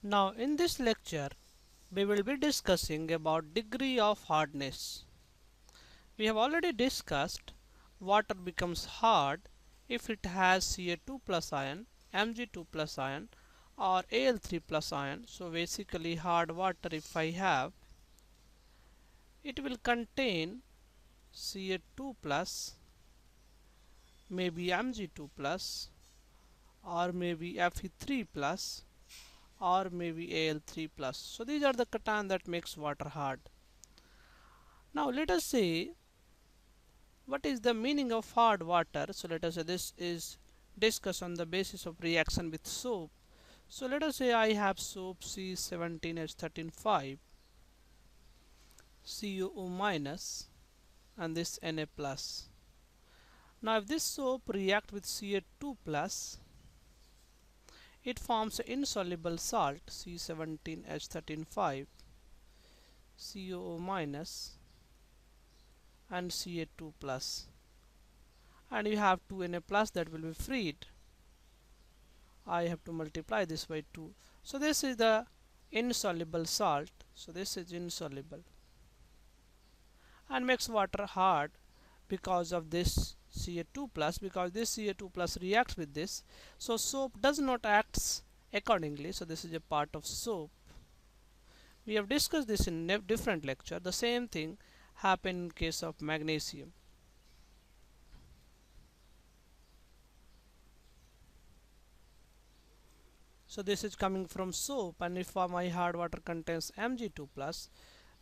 Now in this lecture we will be discussing about degree of hardness. We have already discussed water becomes hard if it has Ca2 plus ion, Mg2 plus ion or Al3 plus ion. So basically hard water, if I have, it will contain Ca2 plus, maybe Mg2 plus, or maybe Fe3 plus, or maybe Al3 plus. So these are the cation that makes water hard. Now let us say what is the meaning of hard water. So let us say this is discussed on the basis of reaction with soap. So let us say I have soap C17H135 COO minus and this Na plus. Now if this soap react with Ca2 plus, it forms an insoluble salt C17H135 COO minus and Ca2 plus, and you have 2 Na plus that will be freed. I have to multiply this by 2. So this is the insoluble salt. So this is insoluble and makes water hard because of this Ca2 plus, because this Ca2 plus reacts with this. So soap does not act accordingly. So this is a part of soap. We have discussed this in different lecture. The same thing happen in case of magnesium. So this is coming from soap, and if my hard water contains Mg2 plus,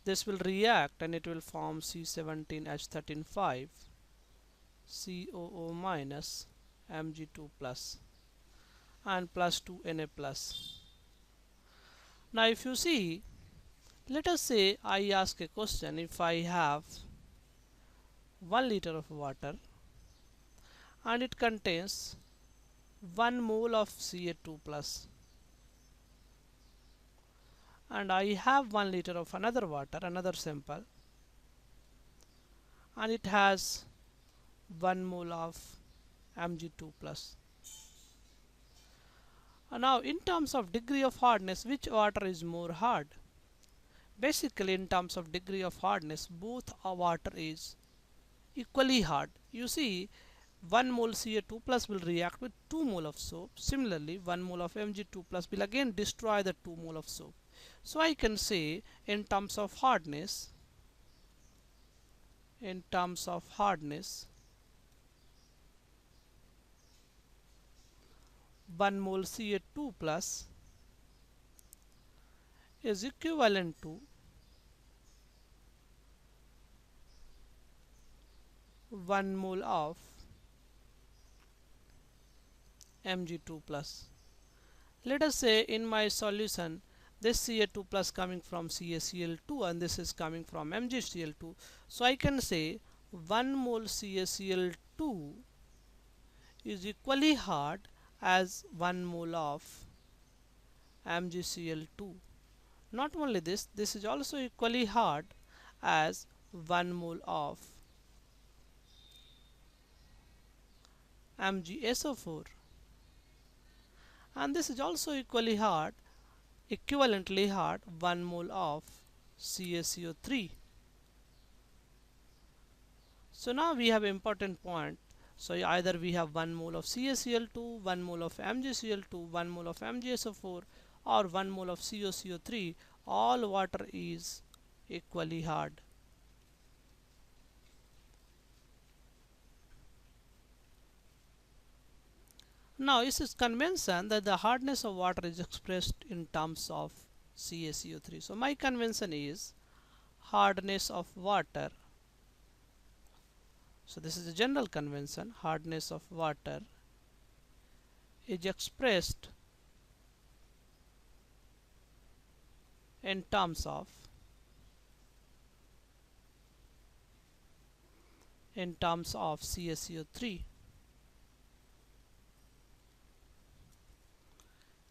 this will react and it will form C17H135 COO minus Mg2 plus and plus 2 Na plus. Now if you see, let us say I ask a question. If I have 1 liter of water and it contains 1 mole of Ca2 plus, and I have 1 liter of another water, another sample, and it has 1 mole of Mg2 plus. Now in terms of degree of hardness, which water is more hard? Basically in terms of degree of hardness, both water is equally hard. You see, 1 mole Ca2 plus will react with 2 mole of soap. Similarly 1 mole of Mg2 plus will again destroy the 2 mole of soap. So I can say in terms of hardness, 1 mole Ca2 plus is equivalent to 1 mole of Mg2 plus. Let us say in my solution this Ca2 plus coming from CaCl2 and this is coming from MgCl2. So I can say 1 mole CaCl2 is equally hard as 1 mole of MgCl2. Not only this, this is also equally hard as 1 mole of MgSO4, and this is also equally hard, equivalently hard, 1 mole of CaCO3. So now we have important point. So either we have 1 mole of CaCl2, 1 mole of MgCl2, 1 mole of MgSO4 or 1 mole of CaCO3. All water is equally hard. Now it is convention that the hardness of water is expressed in terms of CaCO3. So my convention is hardness of water. So this is a general convention. Hardness of water is expressed in terms of CaCO3.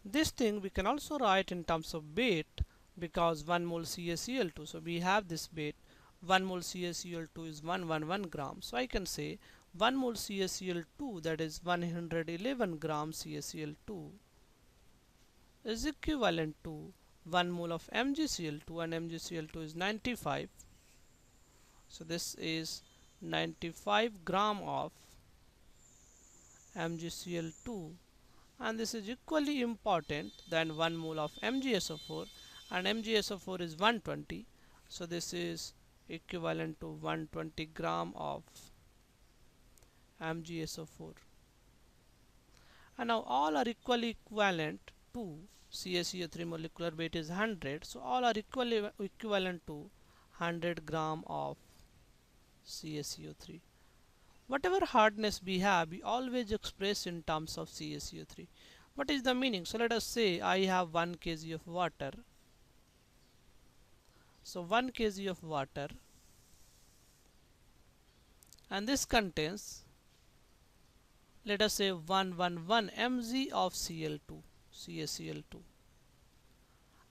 This thing we can also write in terms of weight, because 1 mole CaCl2. So we have this weight. 1 mole CaCl2 is 111 gram. So I can say 1 mole CaCl2, that is 111 gram CaCl2, is equivalent to 1 mole of MgCl2, and MgCl2 is 95. So this is 95 gram of MgCl2, and this is equally important than 1 mole of MgSO4, and MgSO4 is 120. So this is equivalent to 120 gram of MgSO4. And now all are equally equivalent to CaCO3 molecular weight is 100, so all are equally equivalent to 100 gram of CaCO3. Whatever hardness we have, we always express in terms of CaCO3. What is the meaning? So let us say I have 1 kg of water. So 1 kg of water, and this contains, let us say, 111 mg of Cl2, CaCl2,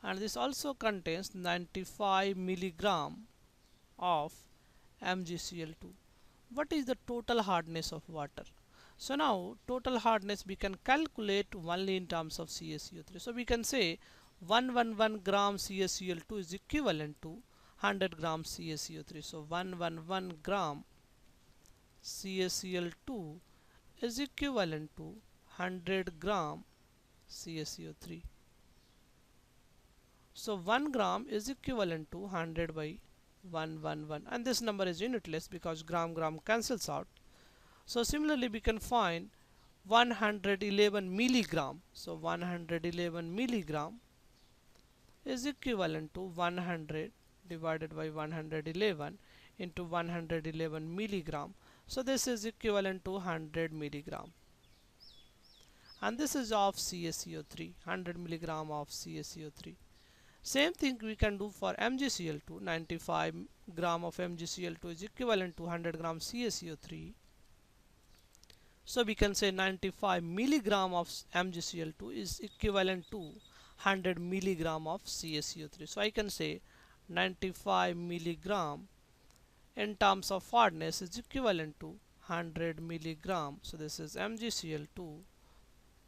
and this also contains 95 milligram of MgCl2. What is the total hardness of water? So now total hardness we can calculate only in terms of CaCO3. So we can say 111 gram CaCl2 is equivalent to 100 gram CaCO3. So 111 gram CaCl2 is equivalent to 100 gram CaCO3. So 1 gram is equivalent to 100 by 111, and this number is unitless because gram cancels out. So similarly we can find 111 milligram. So 111 milligram is equivalent to 100 divided by 111 into 111 milligram. So this is equivalent to 100 milligram, and this is of CaCO3, 100 milligram of CaCO3. Same thing we can do for MgCl2. 95 gram of MgCl2 is equivalent to 100 gram CaCO3. So we can say 95 milligram of MgCl2 is equivalent to 100 milligram of CaCO3. So I can say 95 milligram in terms of hardness is equivalent to 100 milligram. So this is MgCl2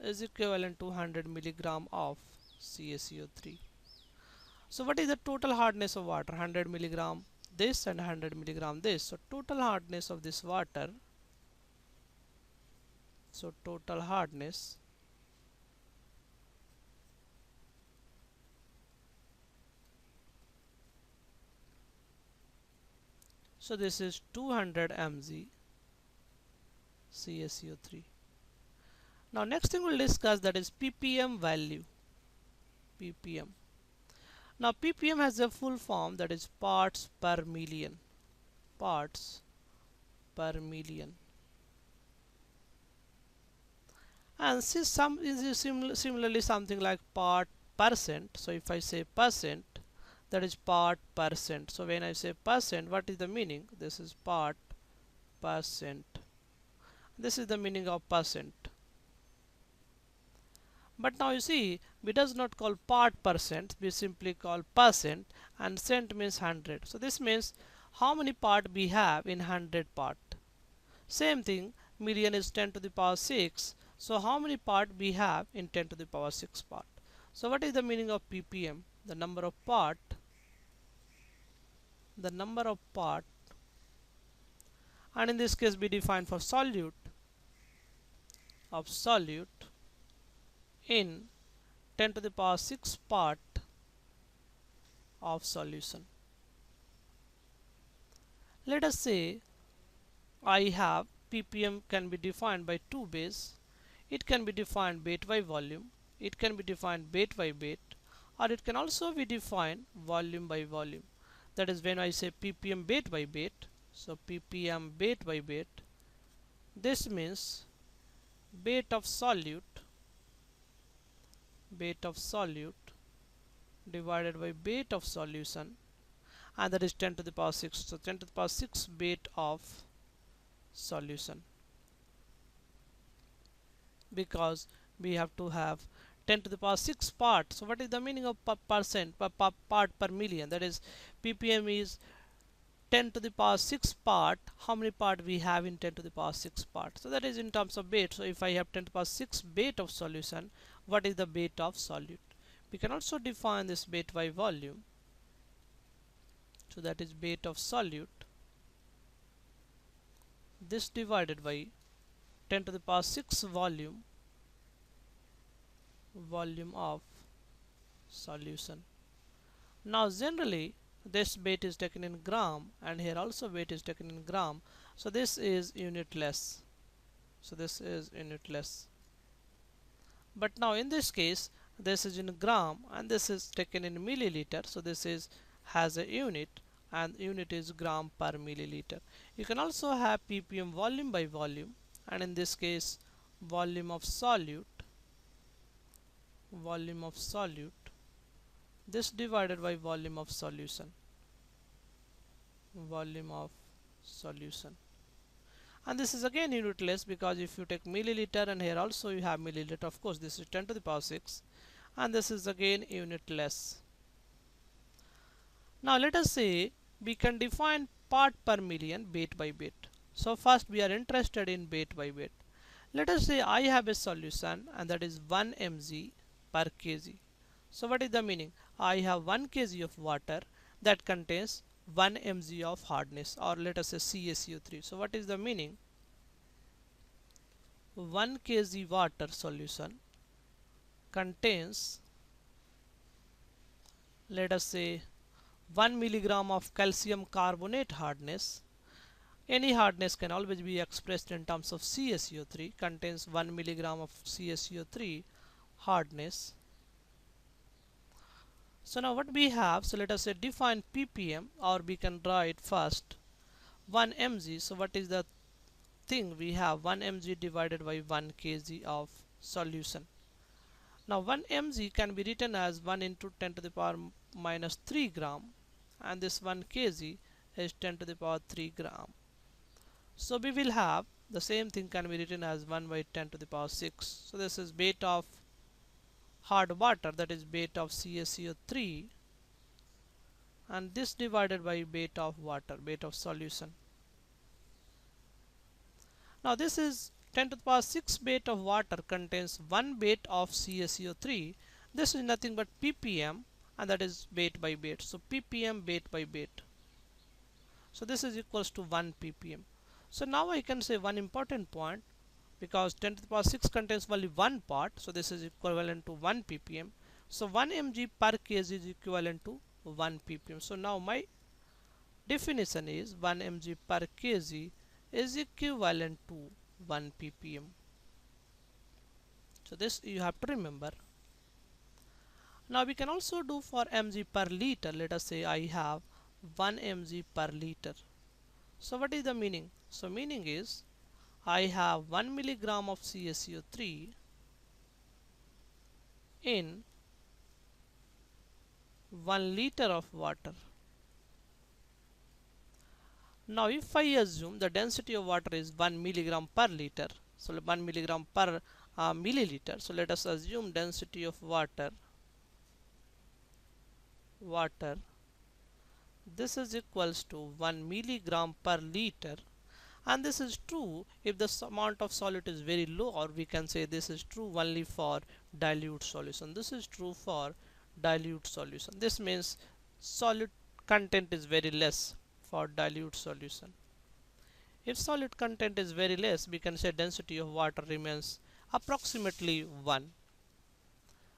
is equivalent to 100 milligram of CaCO3. So what is the total hardness of water? 100 milligram this and 100 milligram this. So total hardness of this water, so total hardness so this is 200 mg CaCO3. Now next thing we'll discuss, that is ppm value. ppm. Now ppm has a full form, that is parts per million. Parts per million. And since some is similarly something like part percent. So if I say percent, that is part percent. So when I say percent, what is the meaning? This is part percent. This is the meaning of percent. But now you see, we does not call part percent, we simply call percent, and cent means 100. So this means how many part we have in 100 part. Same thing, million is 10 to the power 6. So how many part we have in 10 to the power 6 part. So what is the meaning of ppm? The number of part, and in this case we define for solute in 10 to the power 6 part of solution. Let us say I have ppm can be defined by two ways. It can be defined weight by volume, it can be defined weight by weight, or it can also be defined volume by volume. That is when I say ppm weight by weight. So ppm weight by weight, this means weight of solute divided by weight of solution, and that is 10 to the power 6. So 10 to the power 6 weight of solution, because we have to have 10 to the power 6 part. So what is the meaning of percent part per million? That is ppm is 10 to the power 6 part. How many part we have in 10 to the power 6 part? So that is in terms of weight. So if I have 10 to the power 6 weight of solution, what is the weight of solute? We can also define this weight by volume. So that is weight of solute, this divided by 10 to the power 6 volume of solution. Now generally this weight is taken in gram, and here also weight is taken in gram, so this is unitless. But now in this case this is in gram and this is taken in milliliter, so this is has a unit, and unit is gram per milliliter. You can also have ppm volume by volume, and in this case volume of solute, this divided by volume of solution, and this is again unitless, because if you take milliliter and here also you have milliliter, of course this is 10 to the power 6, and this is again unitless. Now let us say we can define part per million weight by weight. So first we are interested in weight by weight. Let us say I have a solution and that is 1 mg per kg. So what is the meaning? I have 1 kg of water that contains 1 mg of hardness, or let us say CaCO3. So what is the meaning? 1 kg water solution contains, let us say, 1 milligram of calcium carbonate hardness. Any hardness can always be expressed in terms of CaCO3, contains 1 milligram of CaCO3 hardness. So now what we have, so let us say define ppm, or we can write first 1 mg. So what is the thing? We have 1 mg divided by 1 kg of solution. Now 1 mg can be written as 1 into 10 to the power minus 3 gram, and this 1 kg is 10 to the power 3 gram. So we will have the same thing can be written as 1 by 10 to the power 6. So this is weight of hard water, that is weight of CaCO3, and this divided by weight of water, weight of solution. Now this is 10 to the power 6 weight of water contains 1 weight of CaCO3. This is nothing but ppm, and that is weight by weight. So ppm weight by weight. So this is equals to 1 ppm. So now I can say one important point, because 10 to the power 6 contains only one part, so this is equivalent to 1 ppm. So 1 mg per kg is equivalent to 1 ppm. So now my definition is 1 mg per kg is equivalent to 1 ppm. So this you have to remember. Now we can also do for mg per liter. Let us say I have 1 mg per liter. So what is the meaning? So meaning is I have 1 milligram of CaCO3 in 1 liter of water. Now if I assume the density of water is 1 milligram per liter, so 1 milligram per milliliter, so let us assume density of water, this is equals to 1 milligram per liter, and this is true if the amount of solute is very low, or we can say this is true only for dilute solution. This is true for dilute solution. This means solute content is very less for dilute solution. If solute content is very less, we can say density of water remains approximately 1.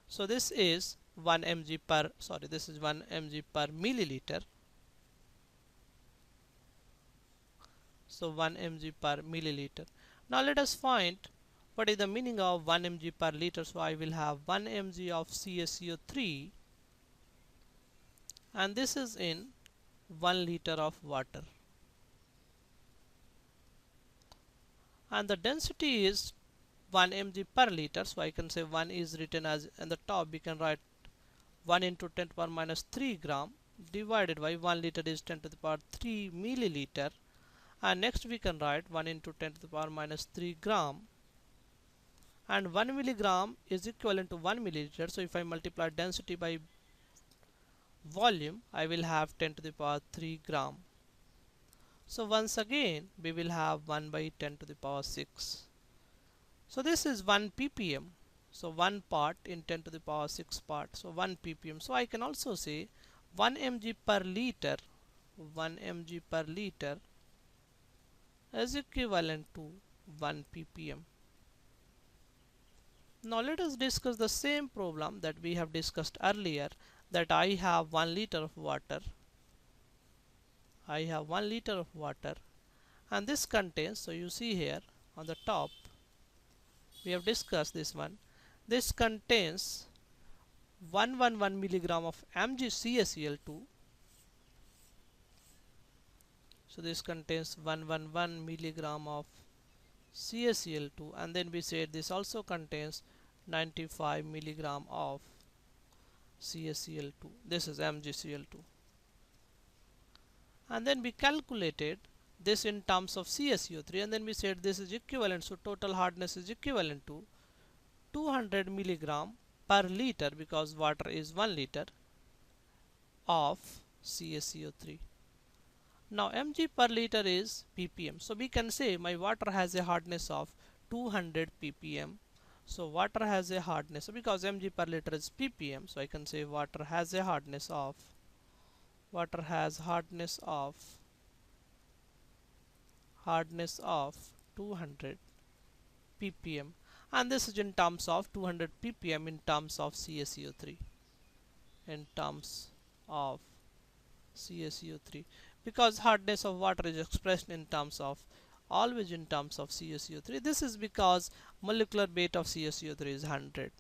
So this is 1 mg per, this is 1 mg per milliliter. So 1 mg per milliliter. Now let us find what is the meaning of 1 mg per liter. So I will have 1 mg of CaCO3, and this is in 1 liter of water, and the density is 1 mg per liter. So I can say 1 is written as, in the top we can write 1 into 10 to the power minus 3 gram divided by 1 liter is 10 to the power 3 milliliter, and next we can write 1 into 10 to the power minus 3 gram, and 1 milligram is equivalent to 1 milliliter. So if I multiply density by volume, I will have 10 to the power 3 gram. So once again we will have 1 by 10 to the power 6. So this is 1 ppm. So 1 part in 10 to the power 6 part, so 1 ppm. So I can also say 1 mg per liter, 1 mg per liter is equivalent to 1 ppm. Now let us discuss the same problem that we have discussed earlier, that I have 1 liter of water. I have 1 liter of water, and this contains, so you see here on the top, we have discussed this one. This contains 111 milligram of MgCaCl2. So this contains 111 milligram of CaCl2, and then we said this also contains 95 milligram of CaCl2. This is MgCl2. And then we calculated this in terms of CaCO3, and then we said this is equivalent, so total hardness is equivalent to 200 milligram per liter, because water is 1 liter, of CaCO3. Now mg per liter is ppm, so we can say my water has a hardness of 200 ppm. So water has a hardness, so because mg per liter is ppm, so I can say water has a hardness of 200 ppm, and this is in terms of 200 ppm in terms of CaCO3, in terms of CaCO3, because hardness of water is expressed in terms of, always in terms of CaCO3. This is because molecular weight of CaCO3 is 100.